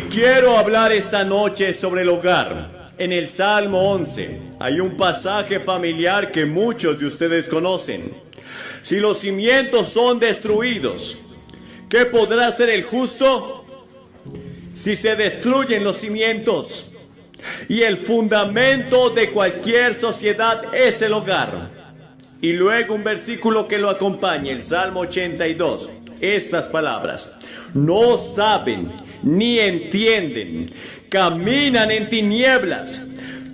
Quiero hablar esta noche sobre el hogar. En el Salmo 11 hay un pasaje familiar que muchos de ustedes conocen. Si los cimientos son destruidos, ¿qué podrá hacer el justo? Si se destruyen los cimientos. Y el fundamento de cualquier sociedad es el hogar. Y luego un versículo que lo acompaña, el Salmo 82. Estas palabras: no saben ni entienden, caminan en tinieblas.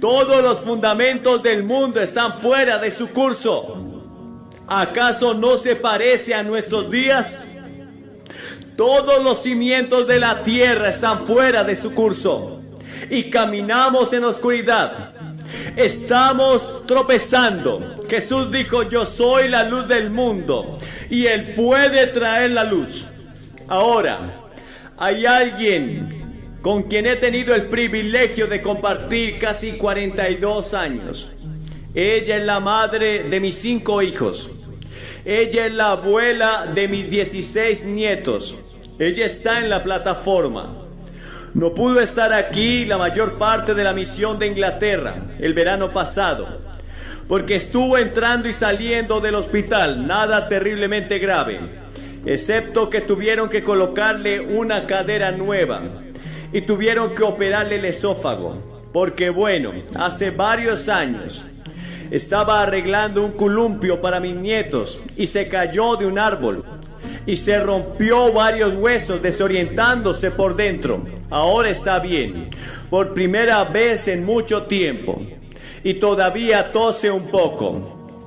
Todos los fundamentos del mundo están fuera de su curso. ¿Acaso no se parece a nuestros días? Todos los cimientos de la tierra están fuera de su curso y caminamos en oscuridad. Estamos tropezando. Jesús dijo: yo soy la luz del mundo, y Él puede traer la luz. Ahora, hay alguien con quien he tenido el privilegio de compartir casi 42 años. Ella es la madre de mis 5 hijos. Ella es la abuela de mis 16 nietos. Ella está en la plataforma. No pudo estar aquí la mayor parte de la misión de Inglaterra el verano pasado, porque estuvo entrando y saliendo del hospital, nada terriblemente grave, excepto que tuvieron que colocarle una cadera nueva y tuvieron que operarle el esófago, porque bueno, hace varios años estaba arreglando un columpio para mis nietos y se cayó de un árbol y se rompió varios huesos desorientándose por dentro. Ahora está bien, por primera vez en mucho tiempo, y todavía tose un poco.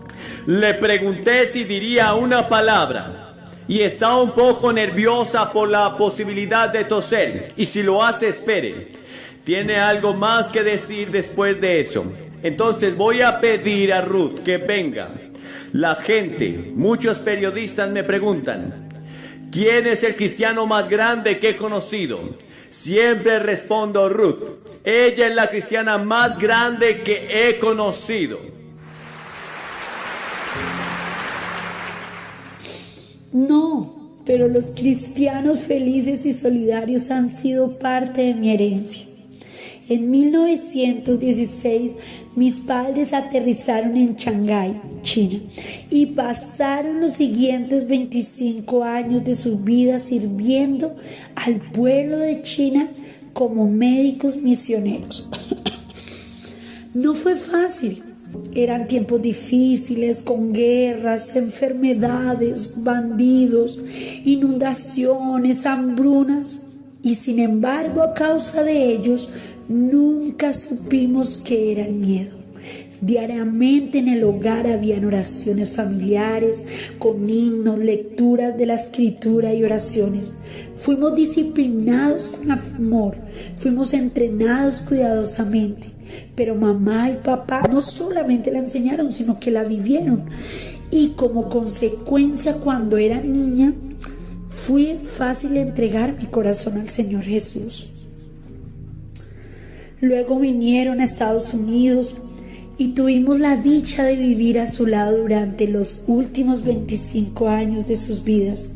Le pregunté si diría una palabra y está un poco nerviosa por la posibilidad de toser, y si lo hace, espere. Tiene algo más que decir después de eso. Entonces voy a pedir a Ruth que venga. La gente, muchos periodistas me preguntan: ¿quién es el cristiano más grande que he conocido? Siempre respondo: Ruth. Ella es la cristiana más grande que he conocido. No, pero los cristianos felices y solidarios han sido parte de mi herencia. En 1916, mis padres aterrizaron en Shanghái, China, y pasaron los siguientes 25 años de su vida sirviendo al pueblo de China como médicos misioneros. No fue fácil. Eran tiempos difíciles, con guerras, enfermedades, bandidos, inundaciones, hambrunas. Y sin embargo, a causa de ellos, nunca supimos qué era el miedo. Diariamente en el hogar habían oraciones familiares, con himnos, lecturas de la escritura y oraciones. Fuimos disciplinados con amor, fuimos entrenados cuidadosamente. Pero mamá y papá no solamente la enseñaron, sino que la vivieron. Y como consecuencia, cuando era niña, fue fácil entregar mi corazón al Señor Jesús. Luego vinieron a Estados Unidos y tuvimos la dicha de vivir a su lado durante los últimos 25 años de sus vidas.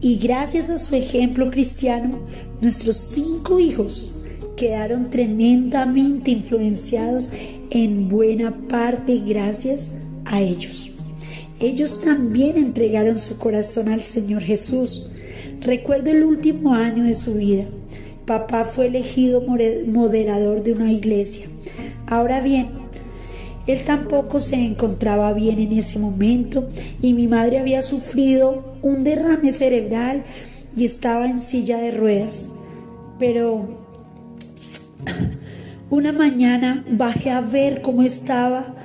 Y gracias a su ejemplo cristiano, nuestros 5 hijos quedaron tremendamente influenciados, en buena parte gracias a ellos. Ellos también entregaron su corazón al Señor Jesús. Recuerdo el último año de su vida. Papá fue elegido moderador de una iglesia. Ahora bien, él tampoco se encontraba bien en ese momento y mi madre había sufrido un derrame cerebral y estaba en silla de ruedas. Pero una mañana bajé a ver cómo estaba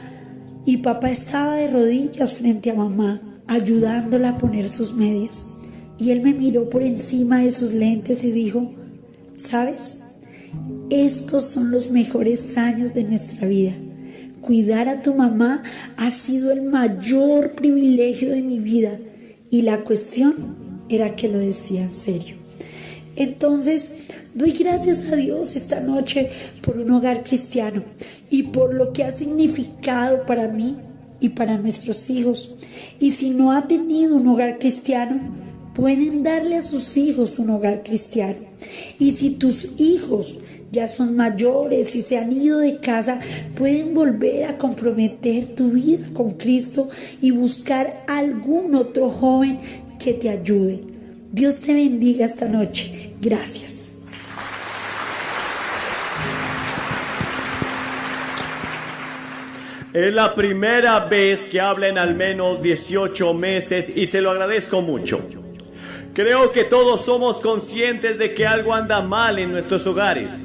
y papá estaba de rodillas frente a mamá, ayudándola a poner sus medias. Y él me miró por encima de sus lentes y dijo: ¿sabes? Estos son los mejores años de nuestra vida. Cuidar a tu mamá ha sido el mayor privilegio de mi vida. Y la cuestión era que lo decía en serio. Entonces, doy gracias a Dios esta noche por un hogar cristiano y por lo que ha significado para mí y para nuestros hijos. Y si no ha tenido un hogar cristiano, pueden darle a sus hijos un hogar cristiano. Y si tus hijos ya son mayores y se han ido de casa, pueden volver a comprometer tu vida con Cristo y buscar algún otro joven que te ayude. Dios te bendiga esta noche. Gracias. Es la primera vez que habla en al menos 18 meses y se lo agradezco mucho. Creo que todos somos conscientes de que algo anda mal en nuestros hogares.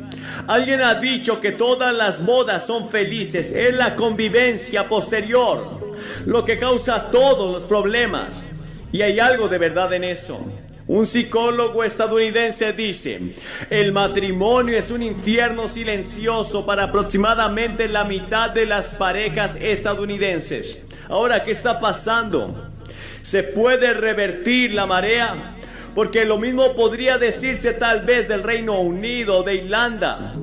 Alguien ha dicho que todas las bodas son felices, es la convivencia posterior lo que causa todos los problemas. Y hay algo de verdad en eso. Un psicólogo estadounidense dice: el matrimonio es un infierno silencioso para aproximadamente la mitad de las parejas estadounidenses. Ahora, ¿qué está pasando? ¿Se puede revertir la marea? Porque lo mismo podría decirse tal vez del Reino Unido, de Irlanda,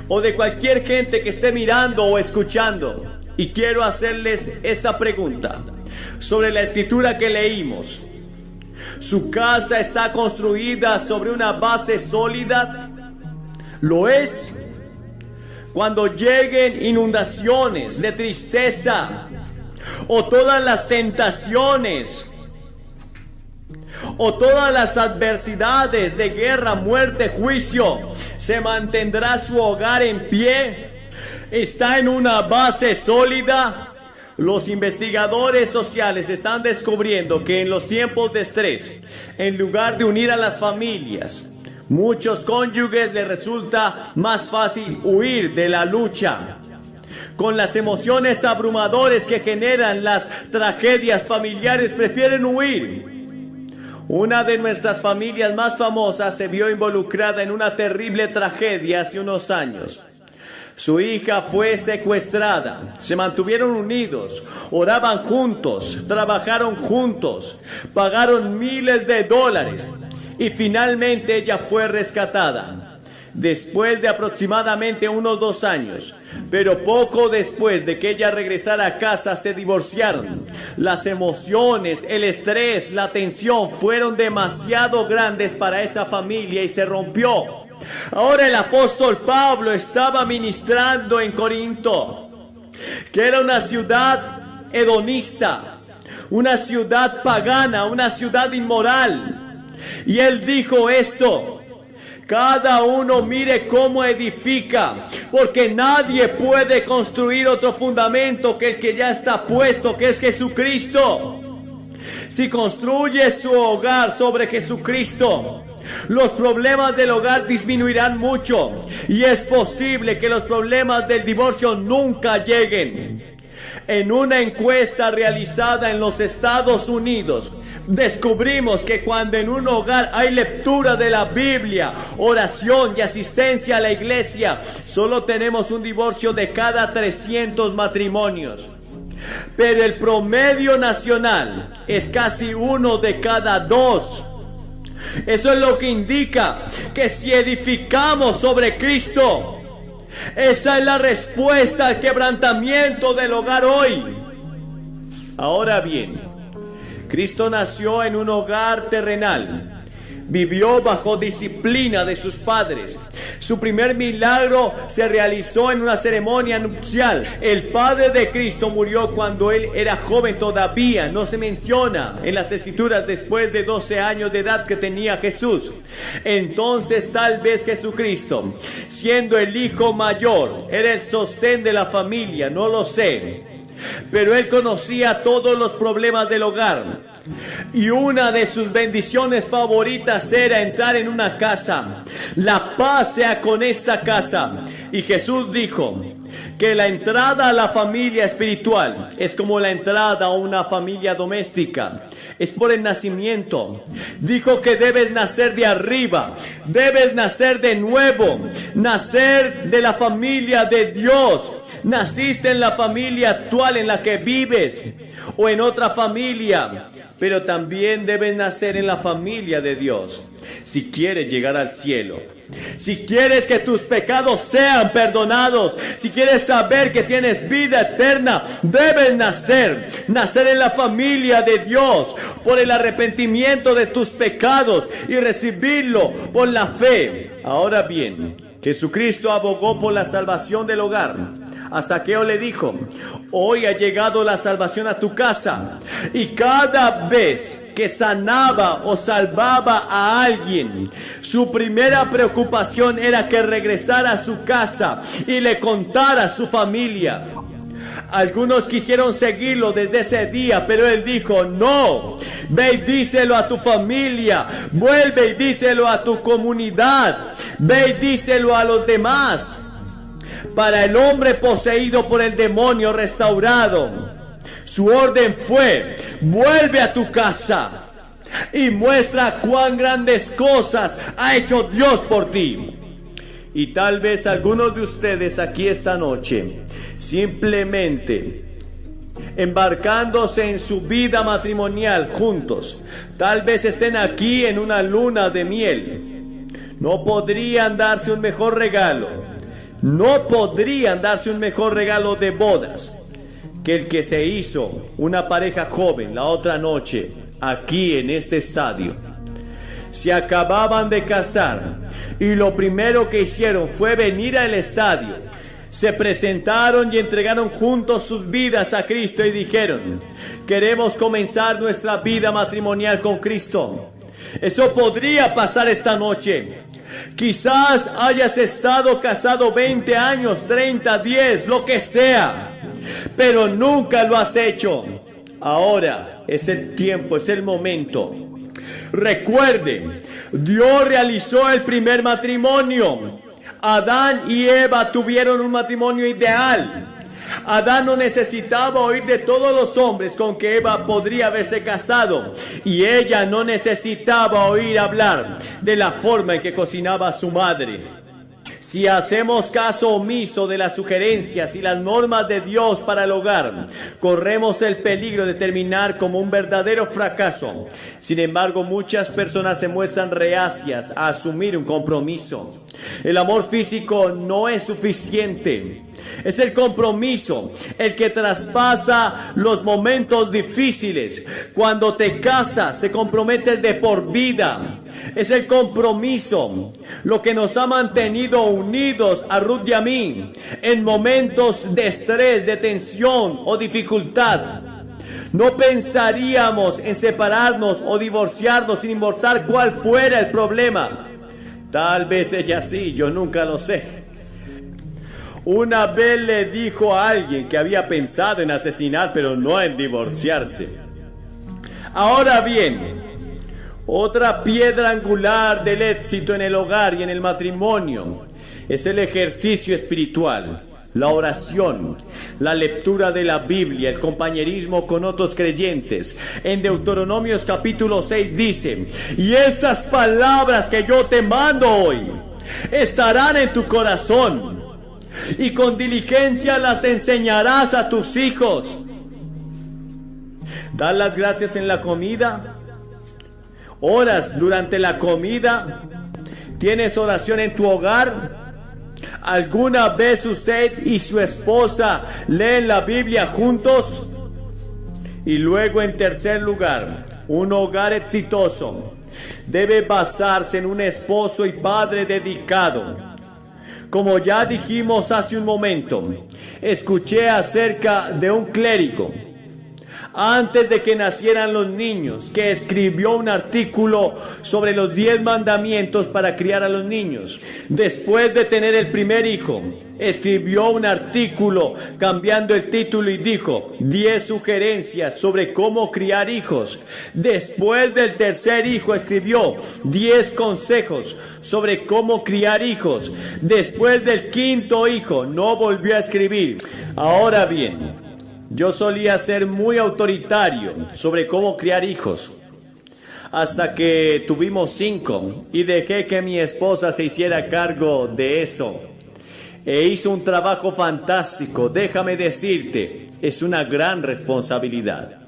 o de cualquier gente que esté mirando o escuchando. Y quiero hacerles esta pregunta sobre la escritura que leímos. ¿Su casa está construida sobre una base sólida? ¿Lo es? Cuando lleguen inundaciones de tristeza, o todas las tentaciones, o todas las adversidades de guerra, muerte, juicio, ¿se mantendrá su hogar en pie? ¿Está en una base sólida? Los investigadores sociales están descubriendo que en los tiempos de estrés, en lugar de unir a las familias, muchos cónyuges les resulta más fácil huir de la lucha. Con las emociones abrumadoras que generan las tragedias familiares, prefieren huir. Una de nuestras familias más famosas se vio involucrada en una terrible tragedia hace unos años. Su hija fue secuestrada, se mantuvieron unidos, oraban juntos, trabajaron juntos, pagaron miles de dólares y finalmente ella fue rescatada. Después de aproximadamente unos 2 años, pero poco después de que ella regresara a casa, se divorciaron. Las emociones, el estrés, la tensión fueron demasiado grandes para esa familia y se rompió. Ahora el apóstol Pablo estaba ministrando en Corinto, que era una ciudad hedonista, una ciudad pagana, una ciudad inmoral. Y él dijo esto: cada uno mire cómo edifica, porque nadie puede construir otro fundamento que el que ya está puesto, que es Jesucristo. Si construye su hogar sobre Jesucristo, los problemas del hogar disminuirán mucho y es posible que los problemas del divorcio nunca lleguen. En una encuesta realizada en los Estados Unidos, descubrimos que cuando en un hogar hay lectura de la Biblia, oración y asistencia a la iglesia, solo tenemos un divorcio de cada 300 matrimonios. Pero el promedio nacional es casi 1 de cada 2. Eso es lo que indica que si edificamos sobre Cristo, esa es la respuesta al quebrantamiento del hogar hoy. Ahora bien, Cristo nació en un hogar terrenal. Vivió bajo disciplina de sus padres. Su primer milagro se realizó en una ceremonia nupcial. El padre de Cristo murió cuando él era joven todavía. No se menciona en las escrituras después de 12 años de edad que tenía Jesús. Entonces tal vez Jesucristo, siendo el hijo mayor, era el sostén de la familia, no lo sé. Pero él conocía todos los problemas del hogar. Y una de sus bendiciones favoritas era entrar en una casa. La paz sea con esta casa. Y Jesús dijo que la entrada a la familia espiritual es como la entrada a una familia doméstica. Es por el nacimiento. Dijo que debes nacer de arriba. Debes nacer de nuevo. Nacer de la familia de Dios. Naciste en la familia actual en la que vives o en otra familia. pero también debes nacer en la familia de Dios si quieres llegar al cielo. Si quieres que tus pecados sean perdonados, si quieres saber que tienes vida eterna, debes nacer en la familia de Dios por el arrepentimiento de tus pecados y recibirlo por la fe. Ahora bien, Jesucristo abogó por la salvación del hogar. A Zaqueo le dijo: hoy ha llegado la salvación a tu casa. Y cada vez que sanaba o salvaba a alguien, su primera preocupación era que regresara a su casa y le contara a su familia. Algunos quisieron seguirlo desde ese día, pero él dijo: no, ve y díselo a tu familia, vuelve y díselo a tu comunidad, ve y díselo a los demás. Para el hombre poseído por el demonio restaurado, su orden fue: vuelve a tu casa y muestra cuán grandes cosas ha hecho Dios por ti. Y tal vez algunos de ustedes aquí esta noche, simplemente embarcándose en su vida matrimonial juntos, tal vez estén aquí en una luna de miel. No podrían darse un mejor regalo. No podrían darse un mejor regalo de bodas que el que se hizo una pareja joven la otra noche aquí en este estadio. Se acababan de casar y lo primero que hicieron fue venir al estadio. Se presentaron y entregaron juntos sus vidas a Cristo y dijeron: queremos comenzar nuestra vida matrimonial con Cristo. Eso podría pasar esta noche. Quizás hayas estado casado 20 años, 30, 10, lo que sea, pero nunca lo has hecho. Ahora es el tiempo, es el momento. Recuerde, Dios realizó el primer matrimonio. Adán y Eva tuvieron un matrimonio ideal. Adán no necesitaba oír de todos los hombres con que Eva podría haberse casado, y ella no necesitaba oír hablar de la forma en que cocinaba a su madre. Si hacemos caso omiso de las sugerencias y las normas de Dios para el hogar, corremos el peligro de terminar como un verdadero fracaso. Sin embargo, muchas personas se muestran reacias a asumir un compromiso. El amor físico no es suficiente. Es el compromiso el que traspasa los momentos difíciles. Cuando te casas, te comprometes de por vida. Es el compromiso lo que nos ha mantenido unidos a Ruth y a mí en momentos de estrés, de tensión o dificultad. No pensaríamos en separarnos o divorciarnos sin importar cuál fuera el problema. Tal vez ella sí, yo nunca lo sé. Una vez le dijo a alguien que había pensado en asesinar, pero no en divorciarse. Ahora bien, otra piedra angular del éxito en el hogar y en el matrimonio es el ejercicio espiritual, la oración, la lectura de la Biblia, el compañerismo con otros creyentes. En Deuteronomios capítulo 6 dice: y estas palabras que yo te mando hoy estarán en tu corazón, y con diligencia las enseñarás a tus hijos. ¿Das las gracias en la comida? ¿Oras durante la comida? ¿Tienes oración en tu hogar? ¿Alguna vez usted y su esposa leen la Biblia juntos? Y luego, en tercer lugar, un hogar exitoso debe basarse en un esposo y padre dedicado. Como ya dijimos hace un momento, escuché acerca de un clérigo antes de que nacieran los niños, que escribió un artículo sobre los 10 mandamientos para criar a los niños. Después de tener el primer hijo, escribió un artículo cambiando el título y dijo: 10 sugerencias sobre cómo criar hijos. Después del tercer hijo, escribió 10 consejos sobre cómo criar hijos. Después del quinto hijo, no volvió a escribir. Ahora bien, yo solía ser muy autoritario sobre cómo criar hijos, hasta que tuvimos 5 y dejé que mi esposa se hiciera cargo de eso. E hizo un trabajo fantástico. Déjame decirte, es una gran responsabilidad.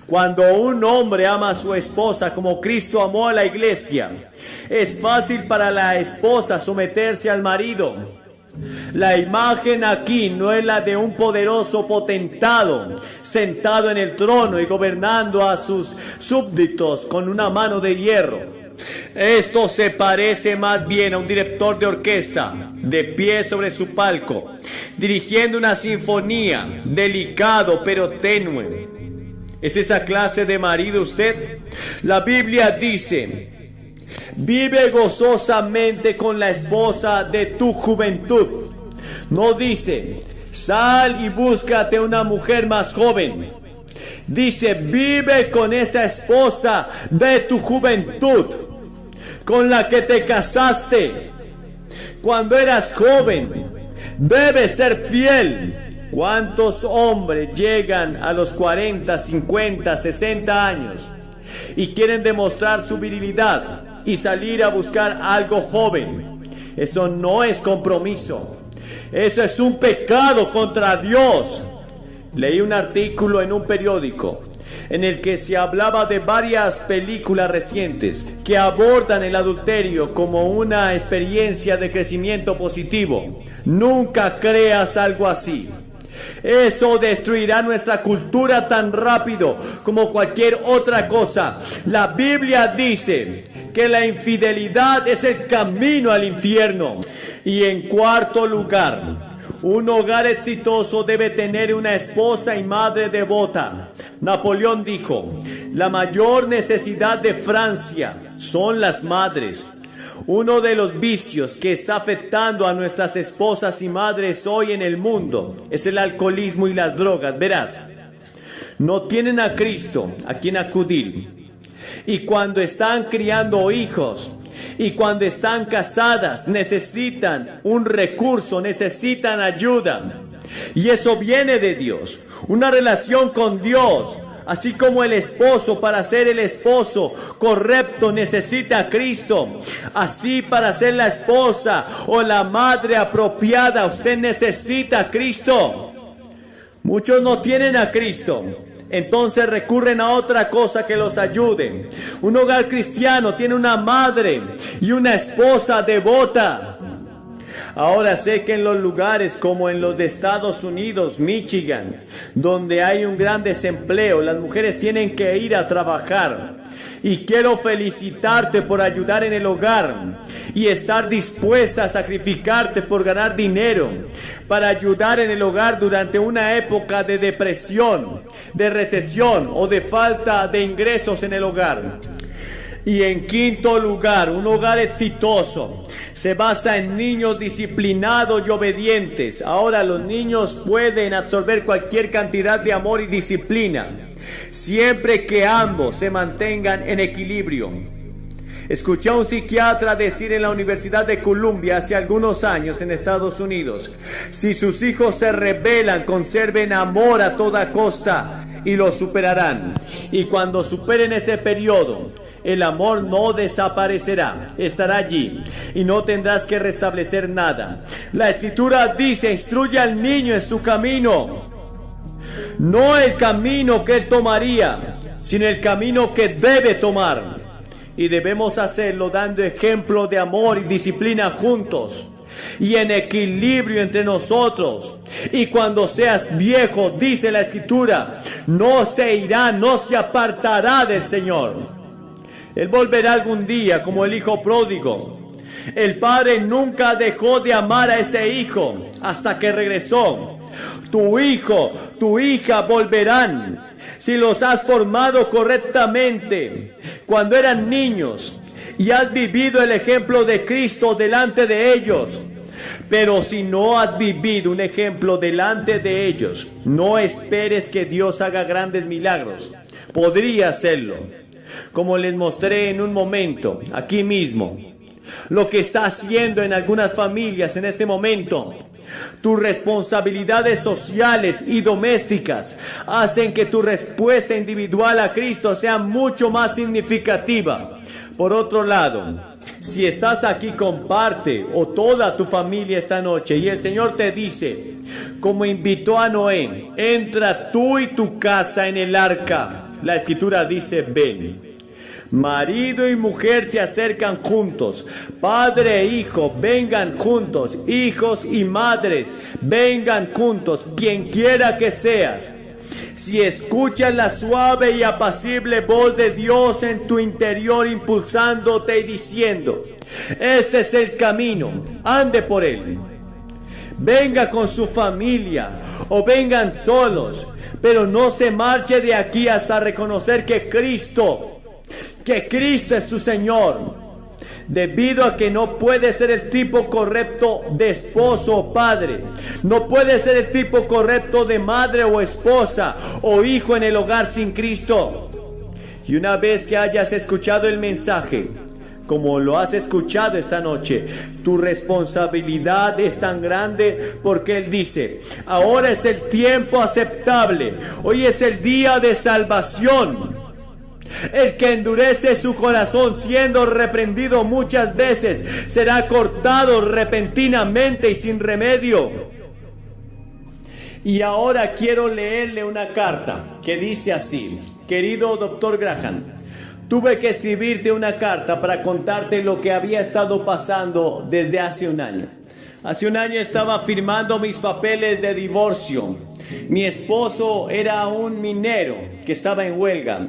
Cuando un hombre ama a su esposa como Cristo amó a la iglesia, es fácil para la esposa someterse al marido. La imagen aquí no es la de un poderoso potentado sentado en el trono y gobernando a sus súbditos con una mano de hierro. Esto se parece más bien a un director de orquesta de pie sobre su palco, dirigiendo una sinfonía, delicado pero tenue. ¿Es esa clase de marido usted? La Biblia dice: vive gozosamente con la esposa de tu juventud. No dice: sal y búscate una mujer más joven. Dice: vive con esa esposa de tu juventud, con la que te casaste cuando eras joven. Debes ser fiel. ¿Cuántos hombres llegan a los 40, 50, 60 años y quieren demostrar su virilidad y salir a buscar algo joven? Eso no es compromiso. Eso es un pecado contra Dios. Leí un artículo en un periódico en el que se hablaba de varias películas recientes que abordan el adulterio como una experiencia de crecimiento positivo. Nunca creas algo así. Eso destruirá nuestra cultura tan rápido como cualquier otra cosa. La Biblia dice que la infidelidad es el camino al infierno. Y en cuarto lugar, un hogar exitoso debe tener una esposa y madre devota. Napoleón dijo: la mayor necesidad de Francia son las madres. Uno de los vicios que está afectando a nuestras esposas y madres hoy en el mundo es el alcoholismo y las drogas. Verás, no tienen a Cristo a quien acudir. Y cuando están criando hijos y cuando están casadas, necesitan un recurso, necesitan ayuda. Y eso viene de Dios, una relación con Dios. Así como el esposo, para ser el esposo correcto, necesita a Cristo, así para ser la esposa o la madre apropiada, usted necesita a Cristo. Muchos no tienen a Cristo, entonces recurren a otra cosa que los ayude. Un hogar cristiano tiene una madre y una esposa devota. Ahora sé que en los lugares como en los de Estados Unidos, Michigan, donde hay un gran desempleo, las mujeres tienen que ir a trabajar. Y quiero felicitarte por ayudar en el hogar y estar dispuesta a sacrificarte por ganar dinero para ayudar en el hogar durante una época de depresión, de recesión o de falta de ingresos en el hogar. Y en quinto lugar, un hogar exitoso se basa en niños disciplinados y obedientes. Ahora los niños pueden absorber cualquier cantidad de amor y disciplina, siempre que ambos se mantengan en equilibrio. Escuché a un psiquiatra decir en la Universidad de Columbia hace algunos años en Estados Unidos: si sus hijos se rebelan, conserven amor a toda costa y lo superarán. Y cuando superen ese periodo, el amor no desaparecerá, estará allí y no tendrás que restablecer nada. La Escritura dice: instruye al niño en su camino, no el camino que él tomaría, sino el camino que debe tomar. Y debemos hacerlo dando ejemplo de amor y disciplina juntos y en equilibrio entre nosotros. Y cuando seas viejo, dice la Escritura, no se irá, no se apartará del Señor. Él volverá algún día como el hijo pródigo. El padre nunca dejó de amar a ese hijo hasta que regresó. Tu hijo, tu hija volverán si los has formado correctamente cuando eran niños y has vivido el ejemplo de Cristo delante de ellos. Pero si no has vivido un ejemplo delante de ellos, no esperes que Dios haga grandes milagros. Podría hacerlo, como les mostré en un momento, aquí mismo, lo que está haciendo en algunas familias en este momento. Tus responsabilidades sociales y domésticas hacen que tu respuesta individual a Cristo sea mucho más significativa. Por otro lado, si estás aquí con parte o toda tu familia esta noche y el Señor te dice, como invitó a Noé, entra tú y tu casa en el arca, la escritura dice ven. Marido y mujer se acercan juntos, padre e hijo vengan juntos, hijos y madres vengan juntos, quien quiera que seas. Si escuchas la suave y apacible voz de Dios en tu interior impulsándote y diciendo, este es el camino, ande por él. Venga con su familia o vengan solos, pero no se marche de aquí hasta reconocer que Cristo es su Señor. Debido a que no puede ser el tipo correcto de esposo o padre, no puede ser el tipo correcto de madre o esposa o hijo en el hogar sin Cristo. Y una vez que hayas escuchado el mensaje, como lo has escuchado esta noche, tu responsabilidad es tan grande porque Él dice, ahora es el tiempo aceptable, hoy es el día de salvación. El que endurece su corazón siendo reprendido muchas veces será cortado repentinamente y sin remedio. Y ahora quiero leerle una carta que dice así: querido Dr. Graham, tuve que escribirte una carta para contarte lo que había estado pasando desde hace un año. Hace un año estaba firmando mis papeles de divorcio. Mi esposo era un minero que estaba en huelga.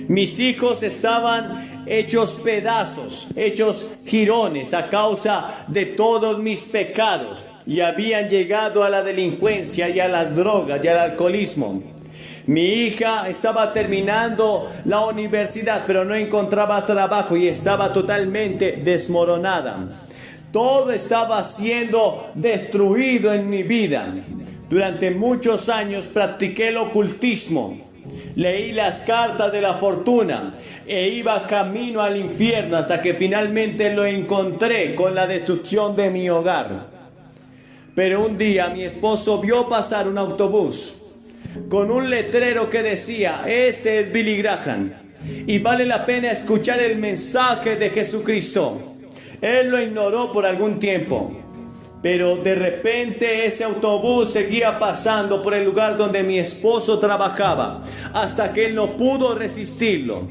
Mis hijos estaban hechos pedazos, hechos jirones a causa de todos mis pecados y habían llegado a la delincuencia y a las drogas y al alcoholismo. Mi hija estaba terminando la universidad, pero no encontraba trabajo y estaba totalmente desmoronada. Todo estaba siendo destruido en mi vida. Durante muchos años practiqué el ocultismo. Leí las cartas de la fortuna e iba camino al infierno hasta que finalmente lo encontré con la destrucción de mi hogar. Pero un día mi esposo vio pasar un autobús con un letrero que decía, este es Billy Graham y vale la pena escuchar el mensaje de Jesucristo. Él lo ignoró por algún tiempo, pero de repente ese autobús seguía pasando por el lugar donde mi esposo trabajaba, hasta que él no pudo resistirlo.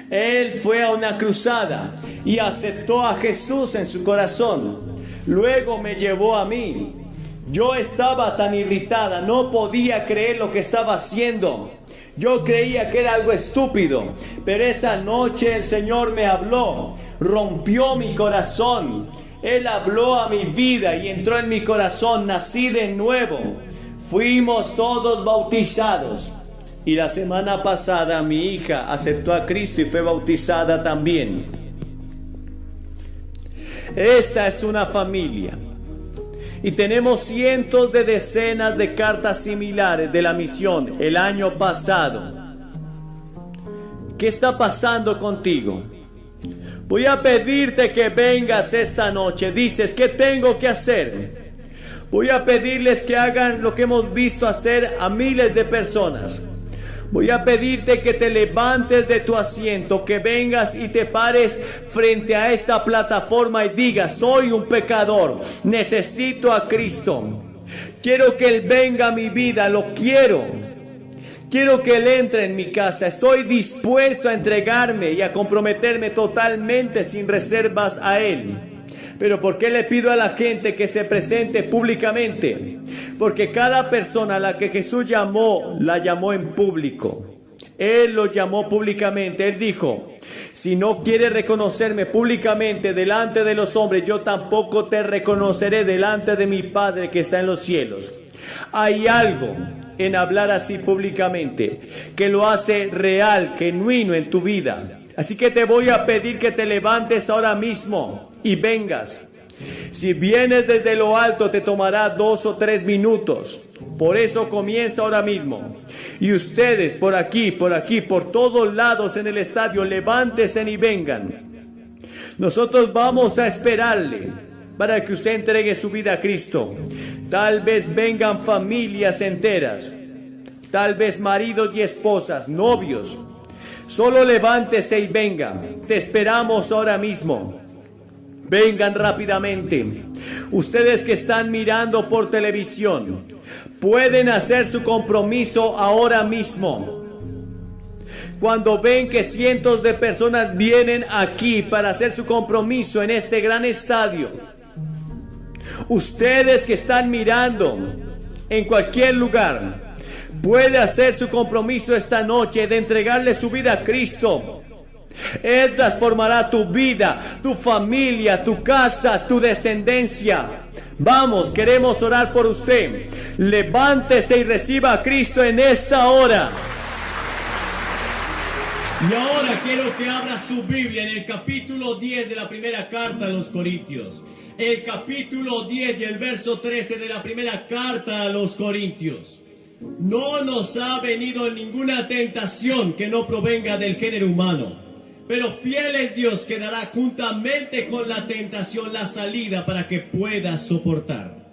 Él fue a una cruzada y aceptó a Jesús en su corazón. Luego me llevó a mí. Yo estaba tan irritada, no podía creer lo que estaba haciendo. Yo creía que era algo estúpido, pero esa noche el Señor me habló, rompió mi corazón. Él habló a mi vida y entró en mi corazón, nací de nuevo. Fuimos todos bautizados. Y la semana pasada mi hija aceptó a Cristo y fue bautizada también. Esta es una familia. Y tenemos cientos de decenas de cartas similares de la misión el año pasado. ¿Qué está pasando contigo? Voy a pedirte que vengas esta noche. Dices, ¿qué tengo que hacer? Voy a pedirles que hagan lo que hemos visto hacer a miles de personas. Voy a pedirte que te levantes de tu asiento, que vengas y te pares frente a esta plataforma y digas, soy un pecador, necesito a Cristo. Quiero que Él venga a mi vida, lo quiero. Quiero que Él entre en mi casa. Estoy dispuesto a entregarme y a comprometerme totalmente sin reservas a Él. Pero ¿por qué le pido a la gente que se presente públicamente? Porque cada persona a la que Jesús llamó, la llamó en público. Él lo llamó públicamente. Él dijo, si no quieres reconocerme públicamente delante de los hombres, yo tampoco te reconoceré delante de mi Padre que está en los cielos. Hay algo en hablar así públicamente que lo hace real, genuino en tu vida. Así que te voy a pedir que te levantes ahora mismo y vengas. Si vienes desde lo alto te tomará 2 o 3 minutos. Por eso comienza ahora mismo. Y ustedes por aquí, por todos lados en el estadio, levántense y vengan. Nosotros vamos a esperarle para que usted entregue su vida a Cristo. Tal vez vengan familias enteras. Tal vez maridos y esposas, novios. Solo levántese y venga. Te esperamos ahora mismo. Vengan rápidamente. Ustedes que están mirando por televisión, pueden hacer su compromiso ahora mismo. cuando ven que cientos de personas vienen aquí para hacer su compromiso en este gran estadio. Ustedes que están mirando en cualquier lugar, puede hacer su compromiso esta noche de entregarle su vida a Cristo. Él transformará tu vida, tu familia, tu casa, tu descendencia. Vamos, queremos orar por usted. Levántese y reciba a Cristo en esta hora. Y ahora quiero que abra su Biblia en el capítulo 10 de la primera carta a los Corintios. El capítulo 10 y el verso 13 de la primera carta a los Corintios. No nos ha venido ninguna tentación que no provenga del género humano, pero fiel es Dios que dará juntamente con la tentación la salida para que pueda soportar.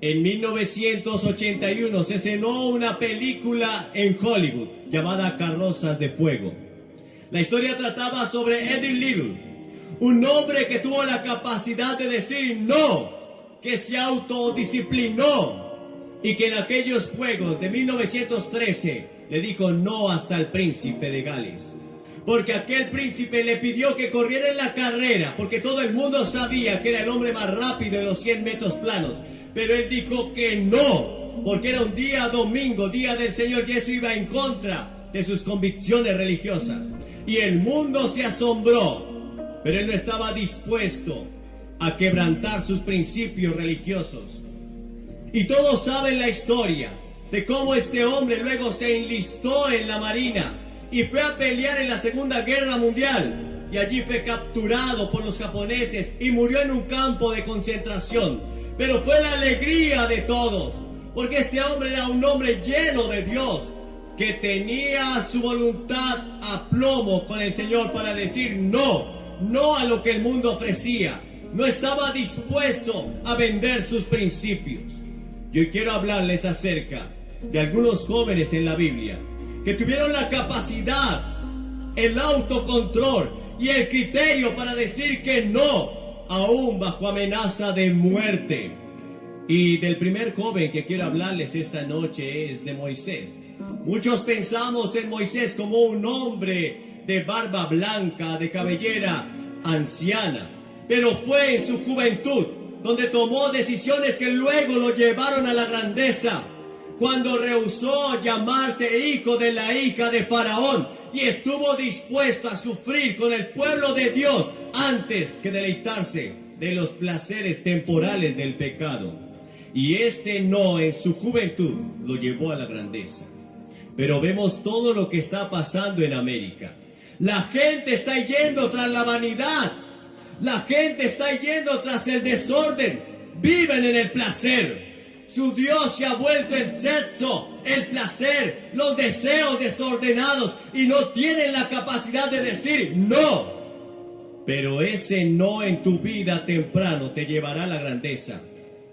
En 1981 se estrenó una película en Hollywood llamada Carrozas de Fuego. La historia trataba sobre Eddie Little, un hombre que tuvo la capacidad de decir no, que se autodisciplinó y que en aquellos juegos de 1913 le dijo no hasta el príncipe de Gales. Porque aquel príncipe le pidió que corriera en la carrera, porque todo el mundo sabía que era el hombre más rápido en los 100 metros planos. Pero él dijo que no, porque era un día domingo, día del Señor, y eso iba en contra de sus convicciones religiosas. Y el mundo se asombró, pero él no estaba dispuesto a quebrantar sus principios religiosos. Y todos saben la historia de cómo este hombre luego se enlistó en la marina y fue a pelear en la Segunda Guerra Mundial. Y allí fue capturado por los japoneses y murió en un campo de concentración. Pero fue la alegría de todos, porque este hombre era un hombre lleno de Dios, que tenía su voluntad a plomo con el Señor para decir no a lo que el mundo ofrecía. No estaba dispuesto a vender sus principios. Yo quiero hablarles acerca de algunos jóvenes en la Biblia que tuvieron la capacidad, el autocontrol y el criterio para decir que no, aún bajo amenaza de muerte. Y del primer joven que quiero hablarles esta noche es de Moisés. Muchos pensamos en Moisés como un hombre de barba blanca, de cabellera anciana, pero fue en su juventud donde tomó decisiones que luego lo llevaron a la grandeza, cuando rehusó llamarse hijo de la hija de Faraón y estuvo dispuesto a sufrir con el pueblo de Dios antes que deleitarse de los placeres temporales del pecado. Y este no en su juventud lo llevó a la grandeza. Pero vemos todo lo que está pasando en América. La gente está yendo tras la vanidad. La gente está yendo tras el desorden. Viven en el placer. Su Dios se ha vuelto el sexo, el placer, los deseos desordenados y no tienen la capacidad de decir no. Pero ese no en tu vida temprano te llevará a la grandeza.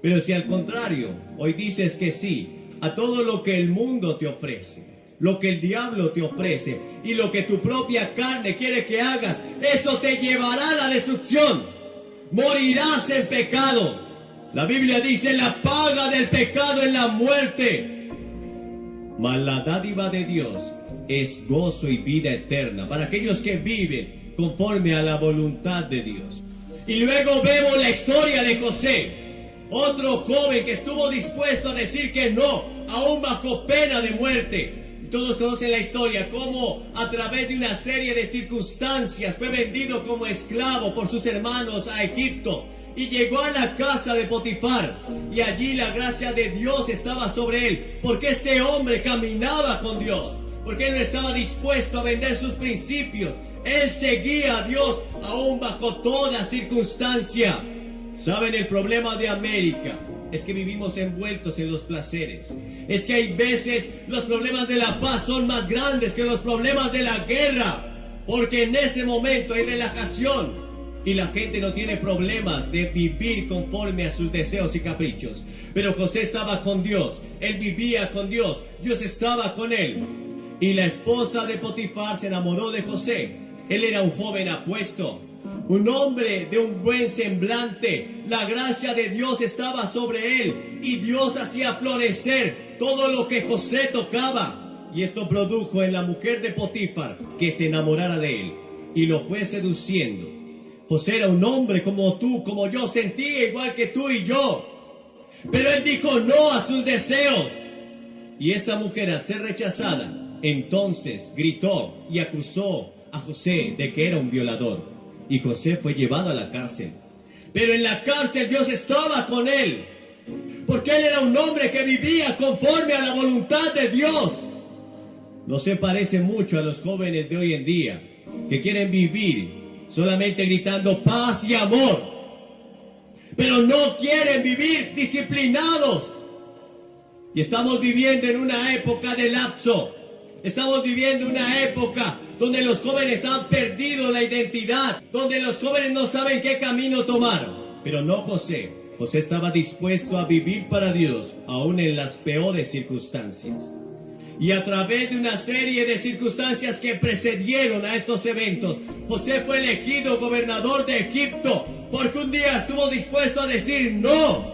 Pero si al contrario, hoy dices que sí a todo lo que el mundo te ofrece, lo que el diablo te ofrece y lo que tu propia carne quiere que hagas, eso te llevará a la destrucción. Morirás en pecado. La Biblia dice: la paga del pecado es la muerte, mas la dádiva de Dios es gozo y vida eterna para aquellos que viven conforme a la voluntad de Dios. Y luego vemos la historia de José, otro joven que estuvo dispuesto a decir que no, aún bajo pena de muerte. Todos conocen la historia, cómo a través de una serie de circunstancias fue vendido como esclavo por sus hermanos a Egipto. Y llegó a la casa de Potifar, y allí la gracia de Dios estaba sobre él, porque este hombre caminaba con Dios, porque él no estaba dispuesto a vender sus principios. Él seguía a Dios aún bajo toda circunstancia. ¿Saben? El problema de América es que vivimos envueltos en los placeres. Es que hay veces los problemas de la paz son más grandes que los problemas de la guerra, porque en ese momento hay relajación. Y la gente no tiene problemas de vivir conforme a sus deseos y caprichos. Pero José estaba con Dios. Él vivía con Dios. Dios estaba con él. Y la esposa de Potifar se enamoró de José. Él era un joven apuesto, un hombre de un buen semblante. La gracia de Dios estaba sobre él. Y Dios hacía florecer todo lo que José tocaba. Y esto produjo en la mujer de Potifar que se enamorara de él y lo fue seduciendo. José era un hombre como tú, como yo, sentía igual que tú y yo. Pero él dijo no a sus deseos. Y esta mujer, al ser rechazada, entonces gritó y acusó a José de que era un violador. Y José fue llevado a la cárcel. Pero en la cárcel Dios estaba con él, porque él era un hombre que vivía conforme a la voluntad de Dios. No se parece mucho a los jóvenes de hoy en día, que quieren vivir solamente gritando paz y amor, pero no quieren vivir disciplinados. Y estamos viviendo en una época de lapso. Estamos viviendo una época donde los jóvenes han perdido la identidad, donde los jóvenes no saben qué camino tomar. Pero no José. José estaba dispuesto a vivir para Dios, aún en las peores circunstancias. Y a través de una serie de circunstancias que precedieron a estos eventos, José fue elegido gobernador de Egipto, porque un día estuvo dispuesto a decir no.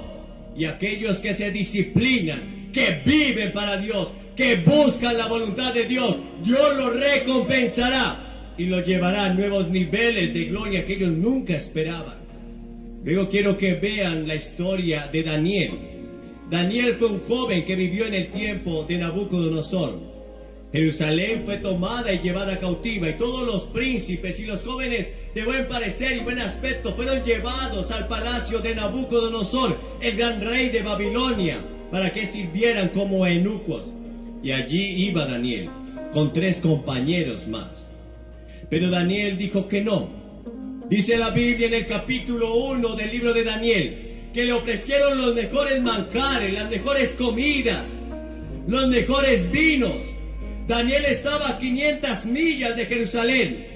Y aquellos que se disciplinan, que viven para Dios, que buscan la voluntad de Dios, Dios los recompensará y los llevará a nuevos niveles de gloria que ellos nunca esperaban. Luego quiero que vean la historia de Daniel. Daniel fue un joven que vivió en el tiempo de Nabucodonosor. Jerusalén fue tomada y llevada cautiva, y todos los príncipes y los jóvenes de buen parecer y buen aspecto fueron llevados al palacio de Nabucodonosor, el gran rey de Babilonia, para que sirvieran como eunucos. Y allí iba Daniel, con 3 compañeros más. Pero Daniel dijo que no. Dice la Biblia en el capítulo 1 del libro de Daniel, que le ofrecieron los mejores manjares, las mejores comidas, los mejores vinos. Daniel estaba a 500 millas de Jerusalén.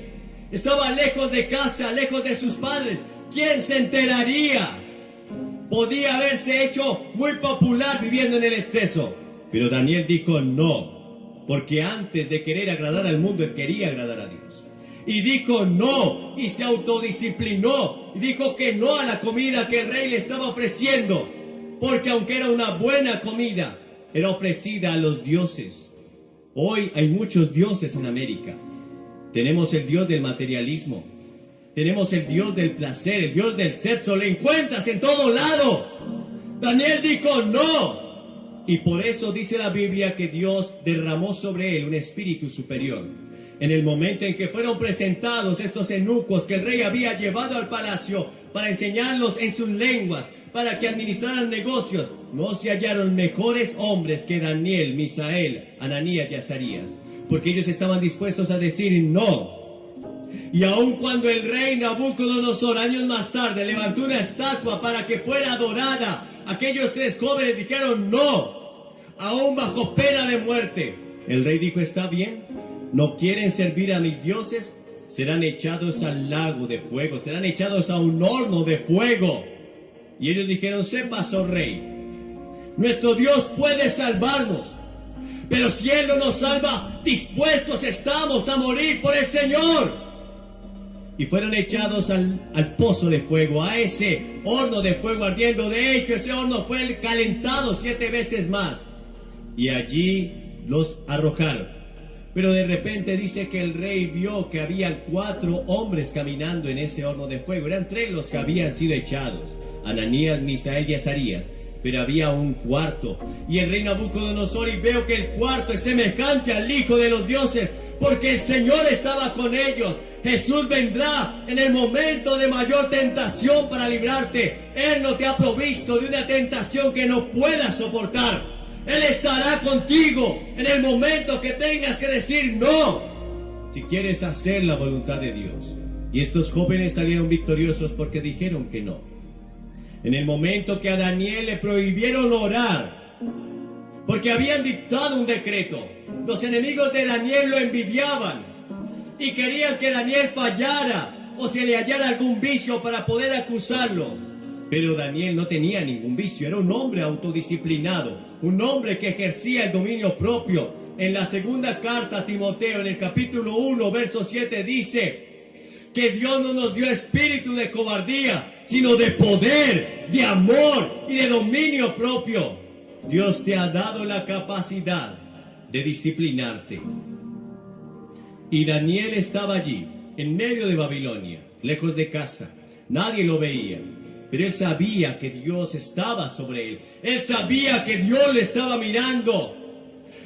Estaba lejos de casa, lejos de sus padres. ¿Quién se enteraría? Podía haberse hecho muy popular viviendo en el exceso. Pero Daniel dijo no, porque antes de querer agradar al mundo, él quería agradar a Dios. Y dijo no, y se autodisciplinó, y dijo que no a la comida que el rey le estaba ofreciendo, porque aunque era una buena comida, era ofrecida a los dioses. Hoy hay muchos dioses en América. Tenemos el Dios del materialismo, tenemos el Dios del placer, el Dios del sexo, lo encuentras en todo lado. Daniel dijo no. Y por eso dice la Biblia que Dios derramó sobre él un espíritu superior. En el momento en que fueron presentados estos eunucos que el rey había llevado al palacio para enseñarlos en sus lenguas, para que administraran negocios, no se hallaron mejores hombres que Daniel, Misael, Ananías y Azarías, porque ellos estaban dispuestos a decir no. Y aun cuando el rey Nabucodonosor, años más tarde, levantó una estatua para que fuera adorada, aquellos 3 jóvenes dijeron no, aún bajo pena de muerte. El rey dijo, está bien, no quieren servir a mis dioses, serán echados al lago de fuego, serán echados a un horno de fuego. Y ellos dijeron, sepas, oh rey, nuestro Dios puede salvarnos, pero si Él no nos salva, dispuestos estamos a morir por el Señor. Y fueron echados al pozo de fuego, a ese horno de fuego ardiendo. De hecho, ese horno fue calentado 7 veces más. Y allí los arrojaron. Pero de repente dice que el rey vio que había 4 hombres caminando en ese horno de fuego. Eran 3 los que habían sido echados: Ananías, Misael y Azarías. Pero había un cuarto. Y el rey Nabucodonosor, y veo que el cuarto es semejante al Hijo de los dioses, porque el Señor estaba con ellos. Jesús vendrá en el momento de mayor tentación para librarte. Él no te ha provisto de una tentación que no puedas soportar. Él estará contigo en el momento que tengas que decir no, si quieres hacer la voluntad de Dios. Y estos jóvenes salieron victoriosos porque dijeron que no. En el momento que a Daniel le prohibieron orar, porque habían dictado un decreto, los enemigos de Daniel lo envidiaban y querían que Daniel fallara o se le hallara algún vicio para poder acusarlo. Pero Daniel no tenía ningún vicio, era un hombre autodisciplinado, un hombre que ejercía el dominio propio. En la segunda carta a Timoteo, en el capítulo 1, verso 7, dice que Dios no nos dio espíritu de cobardía, sino de poder, de amor y de dominio propio. Dios te ha dado la capacidad de disciplinarte. Y Daniel estaba allí, en medio de Babilonia, lejos de casa. Nadie lo veía, pero él sabía que Dios estaba sobre él. Él sabía que Dios le estaba mirando.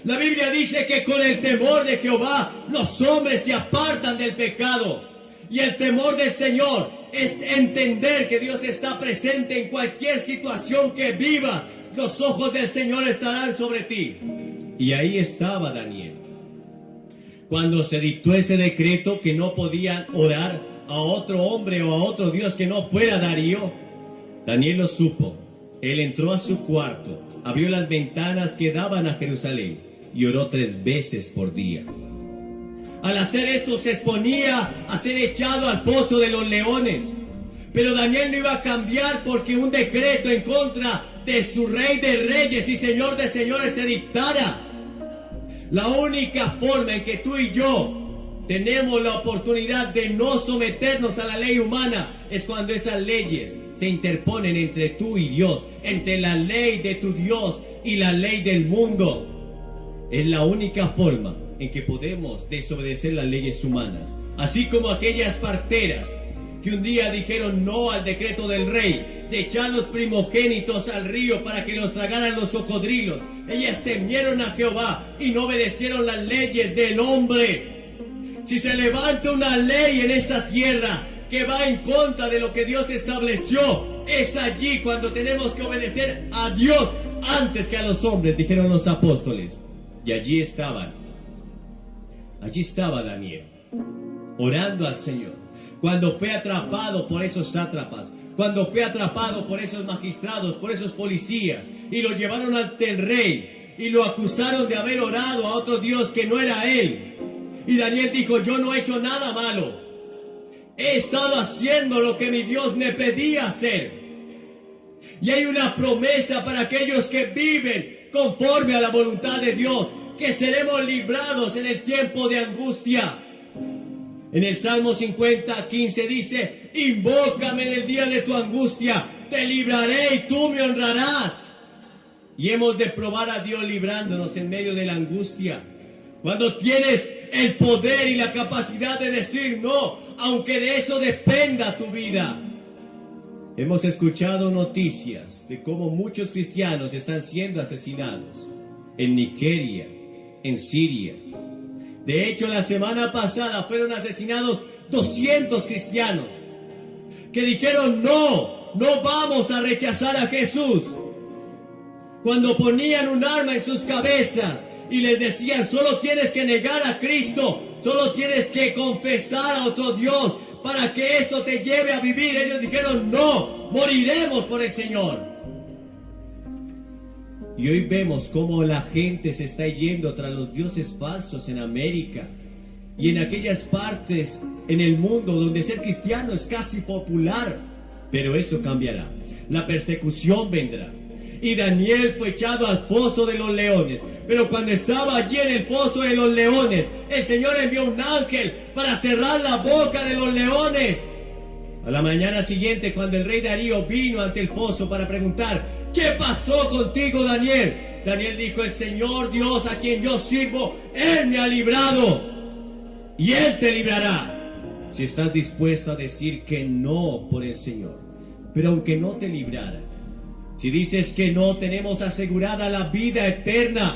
La Biblia dice que con el temor de Jehová los hombres se apartan del pecado. Y el temor del Señor es entender que Dios está presente en cualquier situación que vivas. Los ojos del Señor estarán sobre ti. Y ahí estaba Daniel. Cuando se dictó ese decreto que no podían orar a otro hombre o a otro Dios que no fuera Darío, Daniel lo supo. Él entró a su cuarto, abrió las ventanas que daban a Jerusalén y oró 3 veces por día. Al hacer esto se exponía a ser echado al foso de los leones. Pero Daniel no iba a cambiar porque un decreto en contra de su rey de reyes y señor de señores se dictara. La única forma en que tú y yo tenemos la oportunidad de no someternos a la ley humana es cuando esas leyes se interponen entre tú y Dios, entre la ley de tu Dios y la ley del mundo. Es la única forma en que podemos desobedecer las leyes humanas. Así como aquellas parteras que un día dijeron no al decreto del rey de echar los primogénitos al río para que los tragaran los cocodrilos. Ellas temieron a Jehová y no obedecieron las leyes del hombre. Si se levanta una ley en esta tierra que va en contra de lo que Dios estableció, es allí cuando tenemos que obedecer a Dios antes que a los hombres, dijeron los apóstoles. Y allí estaba Daniel, orando al Señor. Cuando fue atrapado por esos sátrapas, cuando fue atrapado por esos magistrados, por esos policías, y lo llevaron ante el rey, y lo acusaron de haber orado a otro Dios que no era él. Y Daniel dijo, yo no he hecho nada malo. He estado haciendo lo que mi Dios me pedía hacer. Y hay una promesa para aquellos que viven conforme a la voluntad de Dios, que seremos librados en el tiempo de angustia. En el Salmo 50:15 dice, invócame en el día de tu angustia, te libraré y tú me honrarás. Y hemos de probar a Dios librándonos en medio de la angustia. Cuando tienes el poder y la capacidad de decir no, aunque de eso dependa tu vida. Hemos escuchado noticias de cómo muchos cristianos están siendo asesinados en Nigeria, en Siria. De hecho, la semana pasada fueron asesinados 200 cristianos que dijeron no vamos a rechazar a Jesús. Cuando ponían un arma en sus cabezas y les decían, solo tienes que negar a Cristo, solo tienes que confesar a otro Dios para que esto te lleve a vivir. Ellos dijeron, no, moriremos por el Señor. Y hoy vemos cómo la gente se está yendo tras los dioses falsos en América y en aquellas partes en el mundo donde ser cristiano es casi popular. Pero eso cambiará. La persecución vendrá. Y Daniel fue echado al foso de los leones. Pero cuando estaba allí en el foso de los leones, el Señor envió un ángel para cerrar la boca de los leones. A la mañana siguiente, cuando el rey Darío vino ante el foso para preguntar, ¿qué pasó contigo, Daniel? Daniel dijo, el Señor Dios a quien yo sirvo, Él me ha librado y Él te librará. Si estás dispuesto a decir que no por el Señor, pero aunque no te librara, si dices que no, tenemos asegurada la vida eterna.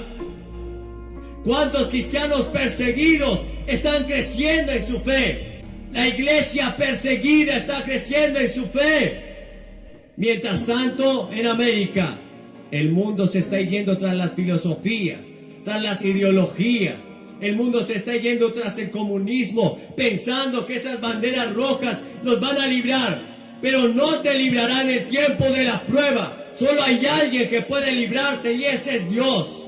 ¿Cuántos cristianos perseguidos están creciendo en su fe? La iglesia perseguida está creciendo en su fe. Mientras tanto, en América, el mundo se está yendo tras las filosofías, tras las ideologías. El mundo se está yendo tras el comunismo, pensando que esas banderas rojas nos van a librar. Pero no te librarán en el tiempo de la prueba. Solo hay alguien que puede librarte y ese es Dios.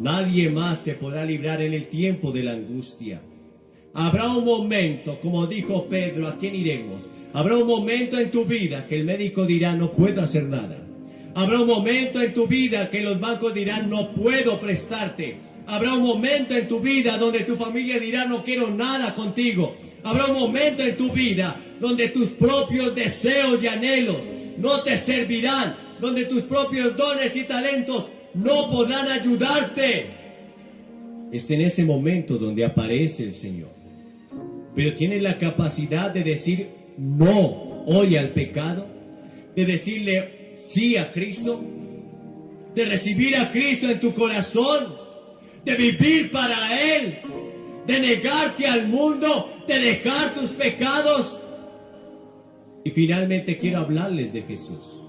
Nadie más te podrá librar en el tiempo de la angustia. Habrá un momento, como dijo Pedro, ¿a quién iremos? Habrá un momento en tu vida que el médico dirá, no puedo hacer nada. Habrá un momento en tu vida que los bancos dirán, no puedo prestarte. Habrá un momento en tu vida donde tu familia dirá, no quiero nada contigo. Habrá un momento en tu vida donde tus propios deseos y anhelos no te servirán, donde tus propios dones y talentos no podrán ayudarte. es en ese momento donde aparece el Señor. Pero tienes la capacidad de decir no hoy al pecado, de decirle sí a Cristo, de recibir a Cristo en tu corazón, de vivir para Él, de negarte al mundo, de dejar tus pecados. Y finalmente quiero hablarles de Jesús.